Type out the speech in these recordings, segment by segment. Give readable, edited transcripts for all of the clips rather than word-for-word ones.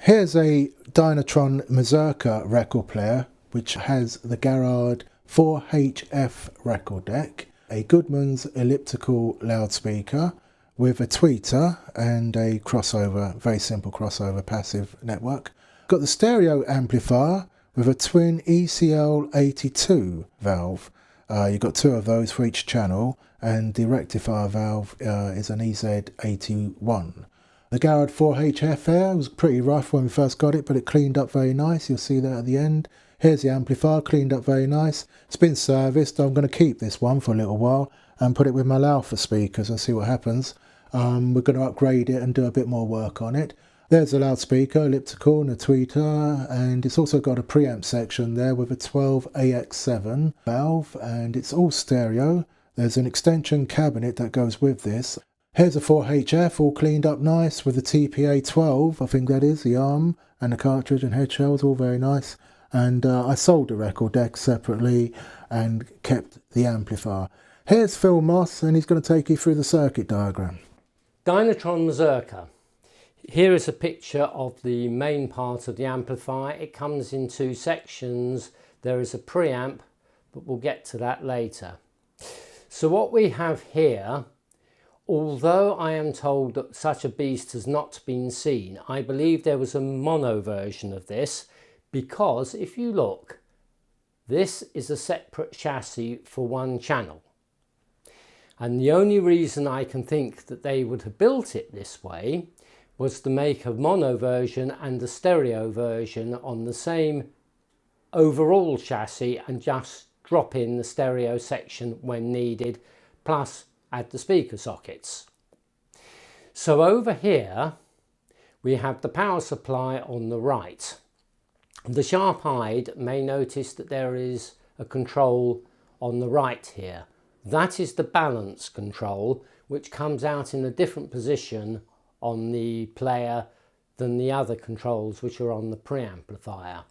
Here's a Dynatron Mazurka record player which has the Garrard 4HF record deck, a Goodman's elliptical loudspeaker with a tweeter and a crossover, very simple crossover passive network. Got the stereo amplifier with a twin ECL82 valve. You've got two of those for each channel, and the rectifier valve is an ECL82 The Garrard 4HF air was pretty rough when we first got it, but it cleaned up very nice. You'll see that at the end. Here's the amplifier, cleaned up very nice. It's been serviced. I'm going to keep this one for a little while and put it with my Laufer speakers and see what happens. We're going to upgrade it and do a bit more work on it. There's a loudspeaker, elliptical and a tweeter, and it's also got a preamp section there with a 12AX7 valve, and it's all stereo. There's an extension cabinet that goes with this. Here's a 4HF all cleaned up nice with the TPA12, I think that is, the arm and the cartridge and head shells, all very nice. And I sold the record deck separately and kept the amplifier. Here's Phil Moss, and he's going to take you through the circuit diagram. Dynatron Mazurka. Here is a picture of the main part of the amplifier. It comes in two sections. There is a preamp, but we'll get to that later. So what we have here, although I am told that such a beast has not been seen, I believe there was a mono version of this, because if you look, this is a separate chassis for one channel. And the only reason I can think that they would have built it this way was to make a mono version and a stereo version on the same overall chassis and just drop in the stereo section when needed, plus add the speaker sockets. So over here we have the power supply on the right. The sharp-eyed may notice that there is a control on the right here. That is the balance control, which comes out in a different position on the player than the other controls which are on the preamplifier.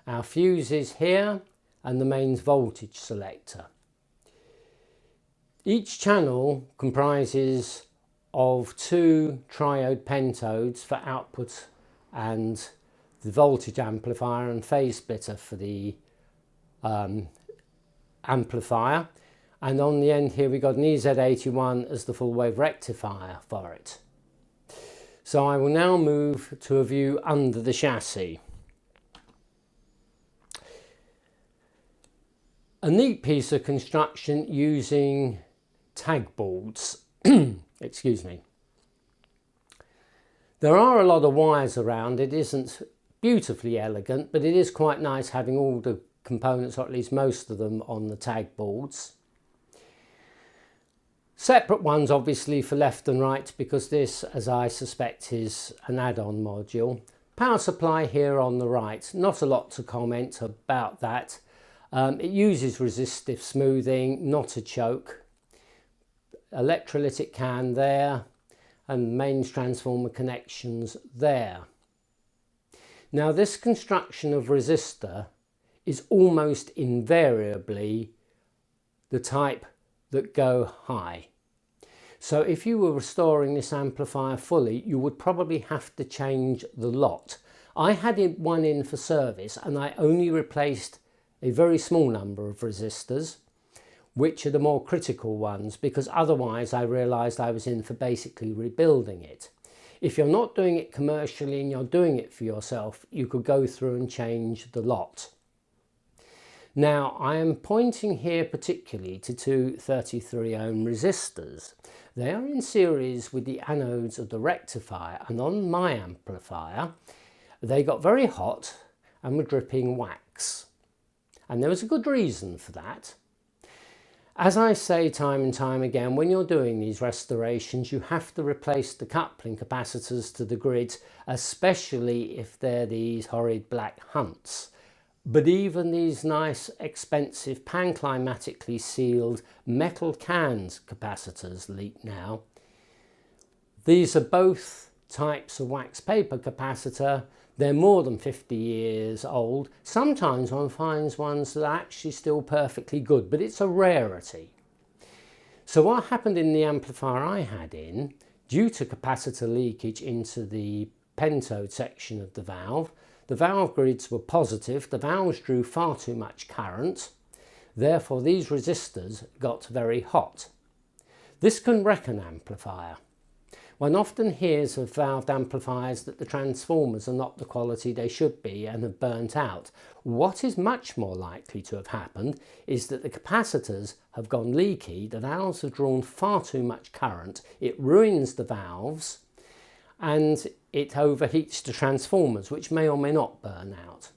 Our fuse is here and the mains voltage selector. Each channel comprises of two triode pentodes for output and the voltage amplifier and phase splitter for the amplifier. And on the end here we got an EZ81 as the full wave rectifier for it. So I will now move to a view under the chassis. A neat piece of construction using tag boards. Excuse me. There are a lot of wires around. It isn't beautifully elegant, but it is quite nice having all the components, or at least most of them, on the tag boards. Separate ones obviously for left and right, because this, as I suspect, is an add-on module. Power supply here on the right, not a lot to comment about that. It uses resistive smoothing, not a choke. Electrolytic can there, and mains transformer connections there. Now this construction of resistor is almost invariably the type that go high. So if you were restoring this amplifier fully, you would probably have to change the lot. I had one in for service and I only replaced a very small number of resistors, which are the more critical ones, because otherwise I realized I was in for basically rebuilding it. If you're not doing it commercially and you're doing it for yourself, you could go through and change the lot. Now I am pointing here particularly to two 33 ohm resistors. They are in series with the anodes of the rectifier, and on my amplifier they got very hot and were dripping wax. And there was a good reason for that. As I say time and time again, when you're doing these restorations, you have to replace the coupling capacitors to the grid, especially if they're these horrid black hunts. But even these nice, expensive, pan-climatically sealed metal cans capacitors leak now. These are both types of wax paper capacitor. They're more than 50 years old. Sometimes one finds ones that are actually still perfectly good, but it's a rarity. So what happened in the amplifier I had in, due to capacitor leakage into the pentode section of the valve grids were positive, the valves drew far too much current, therefore these resistors got very hot. This can wreck an amplifier. One often hears of valved amplifiers that the transformers are not the quality they should be and have burnt out. What is much more likely to have happened is that the capacitors have gone leaky, the valves have drawn far too much current, it ruins the valves and it overheats the transformers, which may or may not burn out.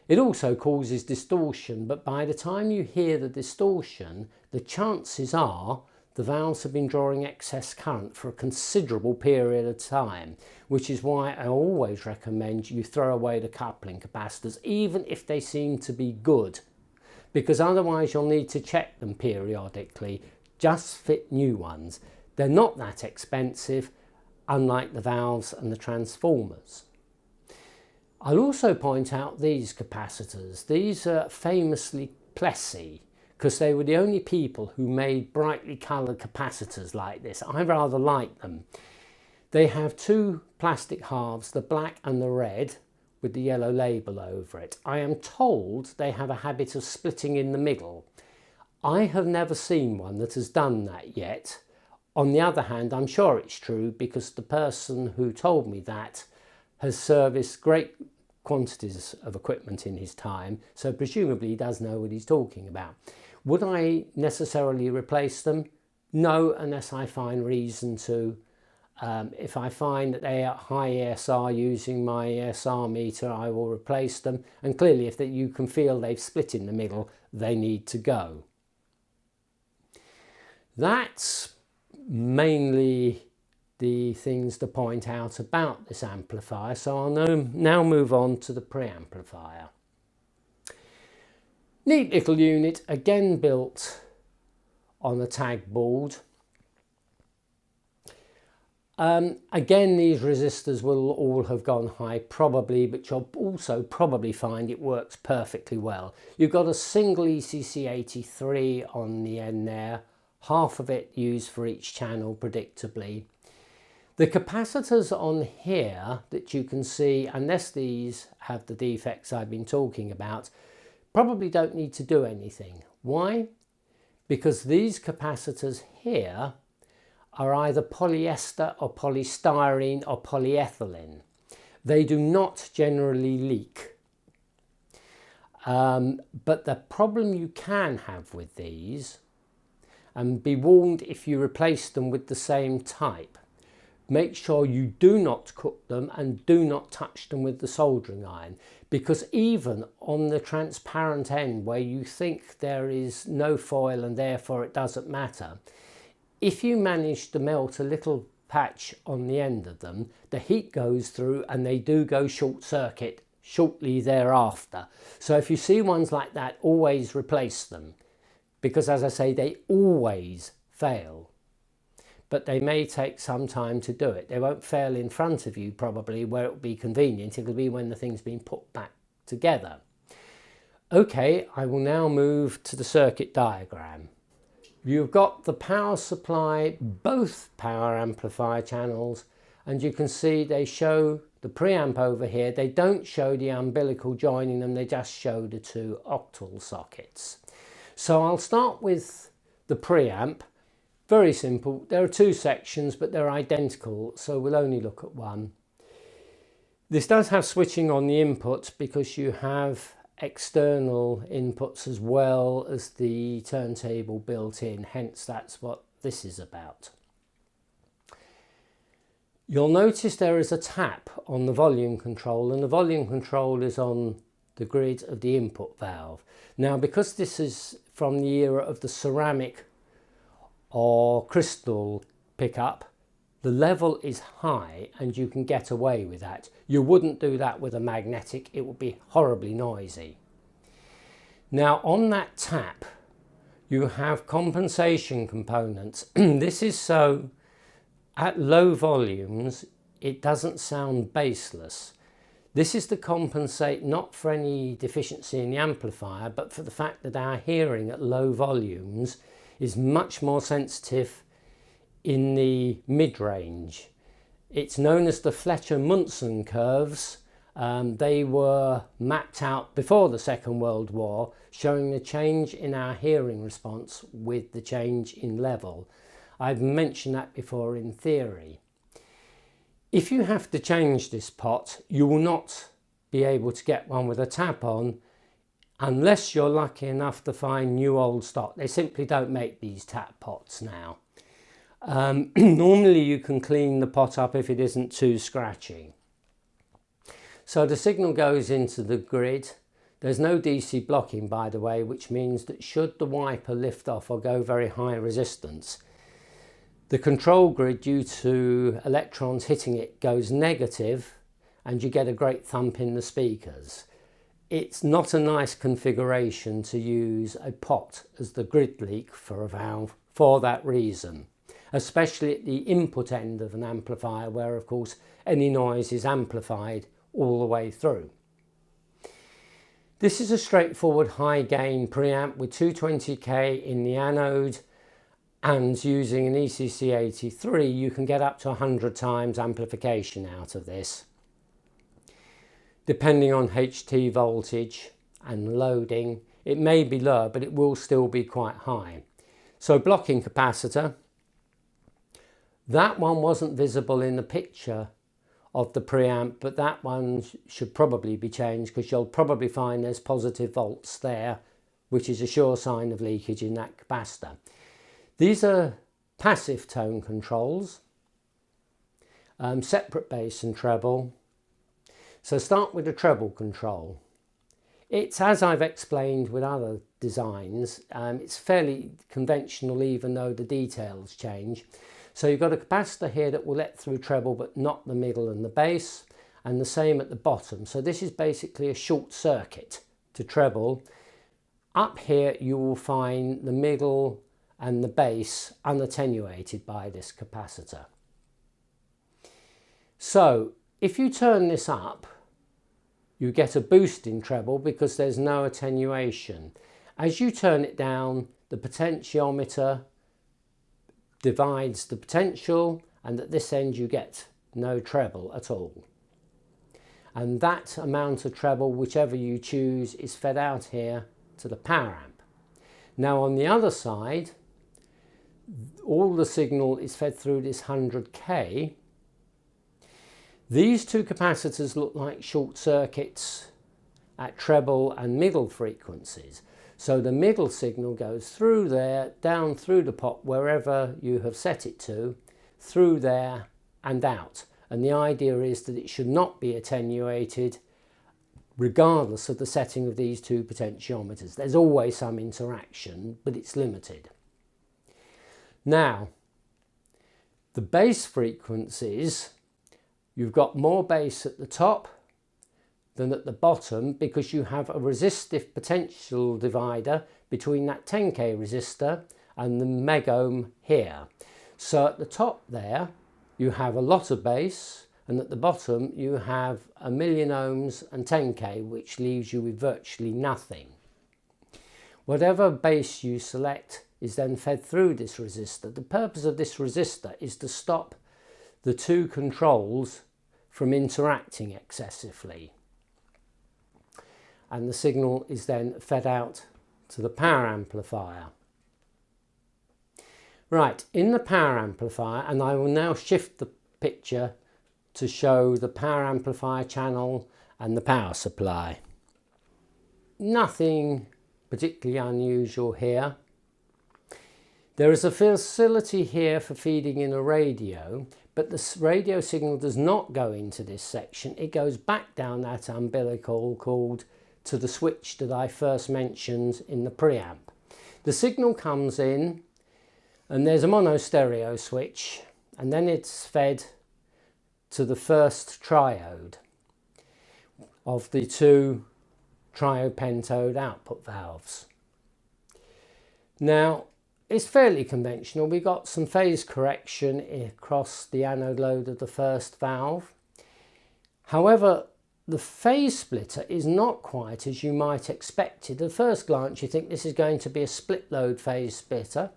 It also causes distortion, but by the time you hear the distortion, the chances are the valves have been drawing excess current for a considerable period of time, which is why I always recommend you throw away the coupling capacitors, even if they seem to be good, because otherwise you'll need to check them periodically. Just fit new ones. They're not that expensive, unlike the valves and the transformers. I'll also point out these capacitors. These are famously Plessy, because they were the only people who made brightly coloured capacitors like this. I rather like them. They have two plastic halves, the black and the red, with the yellow label over it. I am told they have a habit of splitting in the middle. I have never seen one that has done that yet. On the other hand, I'm sure it's true because the person who told me that has serviced great quantities of equipment in his time, so presumably he does know what he's talking about. Would I necessarily replace them? No, unless I find reason to. If I find that they are high ESR using my ESR meter, I will replace them. And clearly, if you can feel they've split in the middle, they need to go. That's mainly the things to point out about this amplifier. So I'll now move on to the preamplifier. Neat little unit, again built on a tag board. Again, these resistors will all have gone high probably, but you'll also probably find it works perfectly well. You've got a single ECC83 on the end there, half of it used for each channel predictably. The capacitors on here that you can see, unless these have the defects I've been talking about, probably don't need to do anything. Why? Because these capacitors here are either polyester or polystyrene or polyethylene. They do not generally leak. But the problem you can have with these, and be warned if you replace them with the same type, make sure you do not cook them and do not touch them with the soldering iron, because even on the transparent end where you think there is no foil and therefore it doesn't matter, if you manage to melt a little patch on the end of them, the heat goes through and they do go short circuit shortly thereafter. So if you see ones like that, always replace them, because as I say, they always fail. But they may take some time to do it. They won't fail in front of you probably where it will be convenient. It'll be when the thing's been put back together. Okay, I will now move to the circuit diagram. You've got the power supply, both power amplifier channels, and you can see they show the preamp over here. They don't show the umbilical joining them, they just show the two octal sockets. So I'll start with the preamp. Very simple. There are two sections, but they're identical, so we'll only look at one. This does have switching on the inputs because you have external inputs as well as the turntable built in, hence that's what this is about. You'll notice there is a tap on the volume control, and the volume control is on the grid of the input valve. Now, because this is from the era of the ceramic or crystal pickup, the level is high and you can get away with that. You wouldn't do that with a magnetic, it would be horribly noisy. Now on that tap you have compensation components. This is so at low volumes it doesn't sound bassless. This is to compensate not for any deficiency in the amplifier, but for the fact that our hearing at low volumes is much more sensitive in the mid-range. It's known as the Fletcher-Munson curves. They were mapped out before the Second World War, showing the change in our hearing response with the change in level. I've mentioned that before in theory. If you have to change this pot, you will not be able to get one with a tap on unless you're lucky enough to find new old stock. They simply don't make these tap pots now. Normally you can clean the pot up if it isn't too scratchy. So the signal goes into the grid. There's no DC blocking, by the way, which means that should the wiper lift off or go very high resistance, the control grid, due to electrons hitting it, goes negative and you get a great thump in the speakers. It's not a nice configuration to use a pot as the grid leak for a valve for that reason, especially at the input end of an amplifier where of course any noise is amplified all the way through. This is a straightforward high gain preamp with 220k in the anode, and using an ECC83 you can get up to 100 times amplification out of this, depending on HT voltage and loading. It may be lower, but it will still be quite high. So blocking capacitor, that one wasn't visible in the picture of the preamp, but that one should probably be changed because you'll probably find there's positive volts there, which is a sure sign of leakage in that capacitor. These are passive tone controls, separate bass and treble. So start with the treble control. It's, as I've explained with other designs, it's fairly conventional even though the details change. So you've got a capacitor here that will let through treble but not the middle and the bass, and the same at the bottom. So this is basically a short circuit to treble. Up here you will find the middle and the bass unattenuated by this capacitor. So if you turn this up, you get a boost in treble because there's no attenuation. As you turn it down, the potentiometer divides the potential, and at this end you get no treble at all. And that amount of treble, whichever you choose, is fed out here to the power amp. Now on the other side, all the signal is fed through this 100k. These two capacitors look like short circuits at treble and middle frequencies. So the middle signal goes through there, down through the pot, wherever you have set it to, through there and out. And the idea is that it should not be attenuated regardless of the setting of these two potentiometers. There's always some interaction, but it's limited. Now, the bass frequencies, you've got more bass at the top than at the bottom because you have a resistive potential divider between that 10k resistor and the megohm here. So at the top there you have a lot of bass, and at the bottom you have 1,000,000 ohms and 10k, which leaves you with virtually nothing. Whatever bass you select is then fed through this resistor. The purpose of this resistor is to stop the two controls from interacting excessively. And the signal is then fed out to the power amplifier. Right, in the power amplifier, and I will now shift the picture to show the power amplifier channel and the power supply. Nothing particularly unusual here. There is a facility here for feeding in a radio, but the radio signal does not go into this section. It goes back down that umbilical cord to the switch that I first mentioned in the preamp. The signal comes in and there's a mono stereo switch, and then it's fed to the first triode of the two Triode Pentode output valves. Now, it's fairly conventional. We got some phase correction across the anode load of the first valve. However, the phase splitter is not quite as you might expect it. At first glance you think this is going to be a split load phase splitter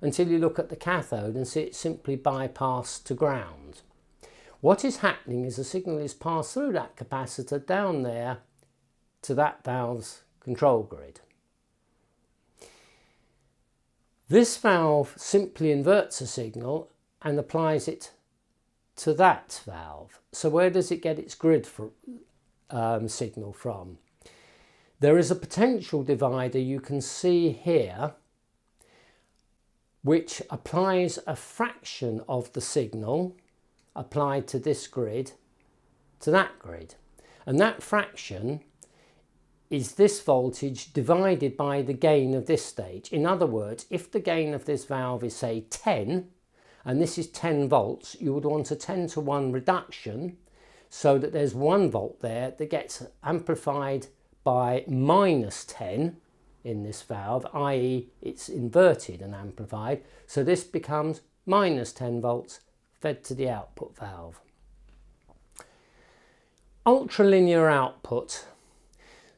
until you look at the cathode and see it simply bypassed to ground. What is happening is the signal is passed through that capacitor down there to that valve's control grid. This valve simply inverts a signal and applies it to that valve. So where does it get its grid signal from? There is a potential divider you can see here which applies a fraction of the signal applied to this grid to that grid, and that fraction is this voltage divided by the gain of this stage. In other words, if the gain of this valve is say 10 and this is 10 volts, you would want a 10-to-1 reduction so that there's 1 volt there that gets amplified by -10 in this valve, i.e. it's inverted and amplified, so this becomes -10 volts fed to the output valve. Ultralinear output.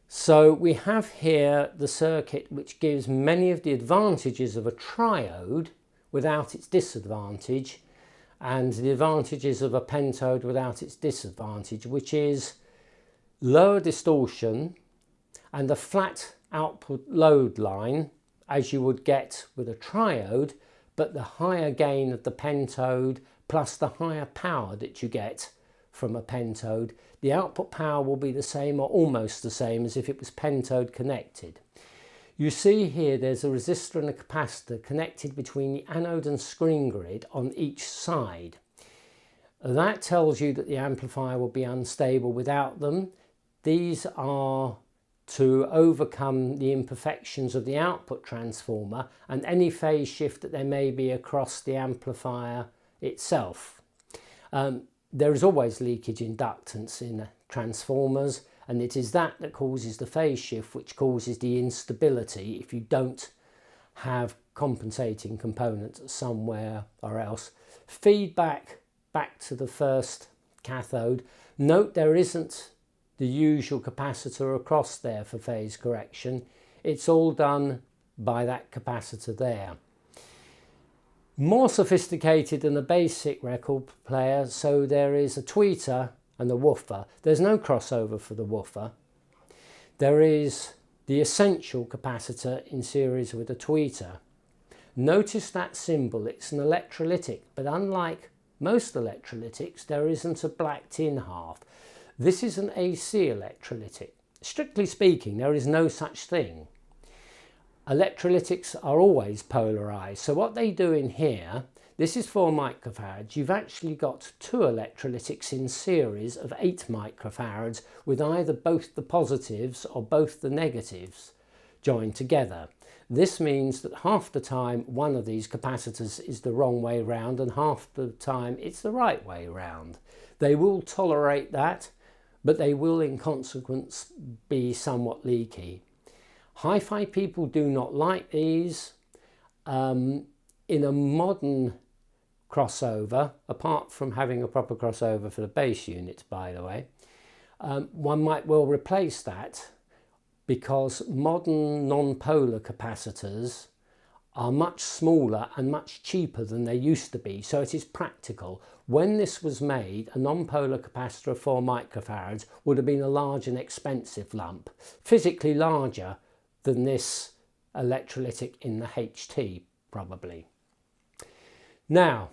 So we have here the circuit which gives many of the advantages of a triode without its disadvantage, and the advantages of a pentode without its disadvantage, which is lower distortion and a flat output load line as you would get with a triode, but the higher gain of the pentode plus the higher power that you get from a pentode. The output power will be the same or almost the same as if it was pentode connected. You see here there's a resistor and a capacitor connected between the anode and screen grid on each side. That tells you that the amplifier will be unstable without them. These are to overcome the imperfections of the output transformer and any phase shift that there may be across the amplifier itself. There is always leakage inductance in transformers, and it is that that causes the phase shift, which causes the instability if you don't have compensating components somewhere or else. Feedback back to the first cathode. Note there isn't the usual capacitor across there for phase correction. It's all done by that capacitor there. More sophisticated than a basic record player, so there is a tweeter and a woofer. There's no crossover for the woofer. There is the essential capacitor in series with a tweeter. Notice that symbol, it's an electrolytic, but unlike most electrolytics, there isn't a black tin half. This is an AC electrolytic. Strictly speaking, there is no such thing. Electrolytics are always polarized, so what they do in here, this is 4 microfarads, you've actually got 2 electrolytics in series of 8 microfarads with either both the positives or both the negatives joined together. This means that half the time one of these capacitors is the wrong way round and half the time it's the right way round. They will tolerate that, but they will in consequence be somewhat leaky. Hi-fi people do not like these. In a modern crossover, apart from having a proper crossover for the base units, by the way, one might well replace that because modern non-polar capacitors are much smaller and much cheaper than they used to be, so it is practical. When this was made, a non-polar capacitor of 4 microfarads would have been a large and expensive lump, physically larger than this electrolytic in the HT probably. Now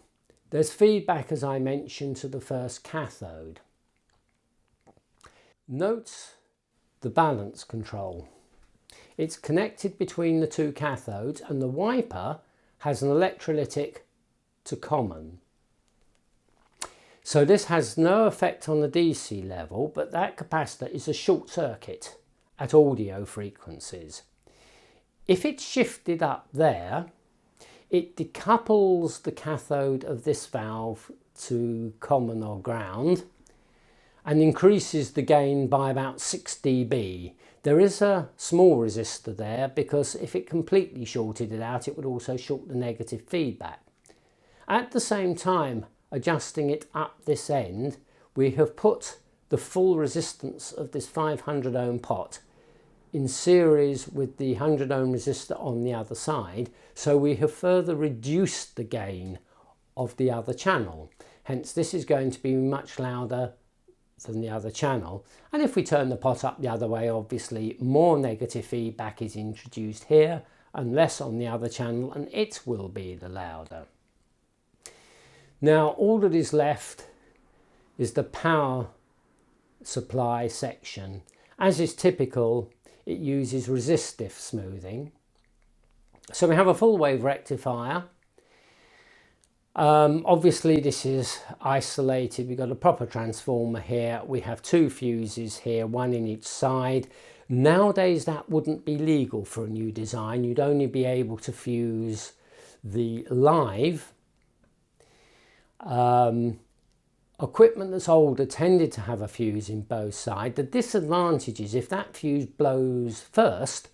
there's feedback, as I mentioned, to the first cathode. Note the balance control. It's connected between the 2 cathodes and the wiper has an electrolytic to common. So this has no effect on the DC level, but that capacitor is a short circuit at audio frequencies. If it's shifted up there, it decouples the cathode of this valve to common or ground and increases the gain by about 6 dB. There is a small resistor there because if it completely shorted it out, it would also short the negative feedback. At the same time, adjusting it up this end, we have put the full resistance of this 500 ohm pot in series with the 100 ohm resistor on the other side, so we have further reduced the gain of the other channel. Hence this is going to be much louder than the other channel, and if we turn the pot up the other way, obviously more negative feedback is introduced here and less on the other channel, and it will be the louder. Now all that is left is the power supply section. As is typical, it uses resistive smoothing. So we have a full wave rectifier. Obviously this is isolated. We've got a proper transformer here. We have two fuses here, one in each side. Nowadays that wouldn't be legal for a new design. You'd only be able to fuse the live. Equipment that's older tended to have a fuse in both sides. The disadvantage is if that fuse blows first,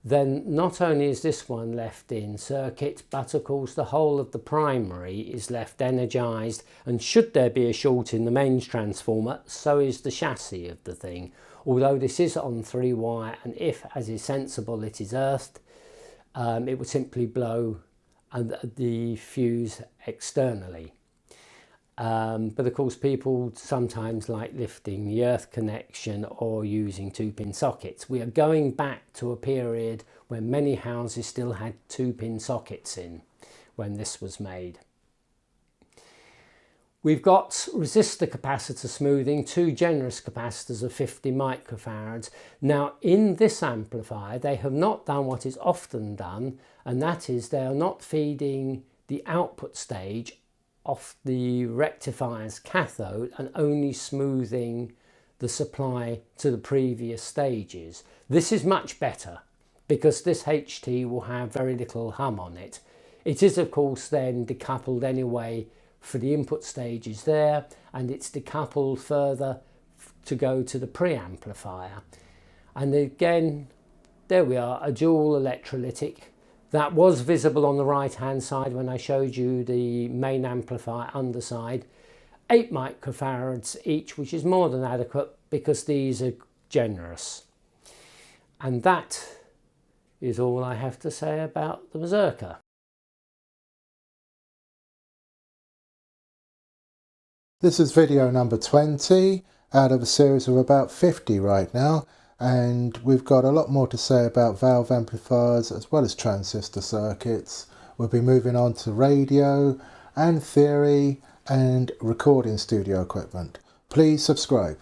then not only is this one left in circuit, but of course the whole of the primary is left energized, and should there be a short in the mains transformer, so is the chassis of the thing. Although this is on 3-wire, and if, as is sensible, it is earthed, it would simply blow the fuse externally. But of course people sometimes like lifting the earth connection or using 2-pin sockets. We are going back to a period when many houses still had 2-pin sockets in when this was made. We've got resistor capacitor smoothing, two generous capacitors of 50 microfarads. Now in this amplifier they have not done what is often done, and that is they are not feeding the output stage off the rectifier's cathode and only smoothing the supply to the previous stages. This is much better because this HT will have very little hum on it. It is of course then decoupled anyway for the input stages there, and it's decoupled further to go to the preamplifier. And again, there we are, a dual electrolytic. That was visible on the right hand side when I showed you the main amplifier underside. 8 microfarads each, which is more than adequate because these are generous. And that is all I have to say about the Mazurka. This is video number 20 out of a series of about 50 right now. And we've got a lot more to say about valve amplifiers as well as transistor circuits. We'll be moving on to radio and theory and recording studio equipment. Please subscribe.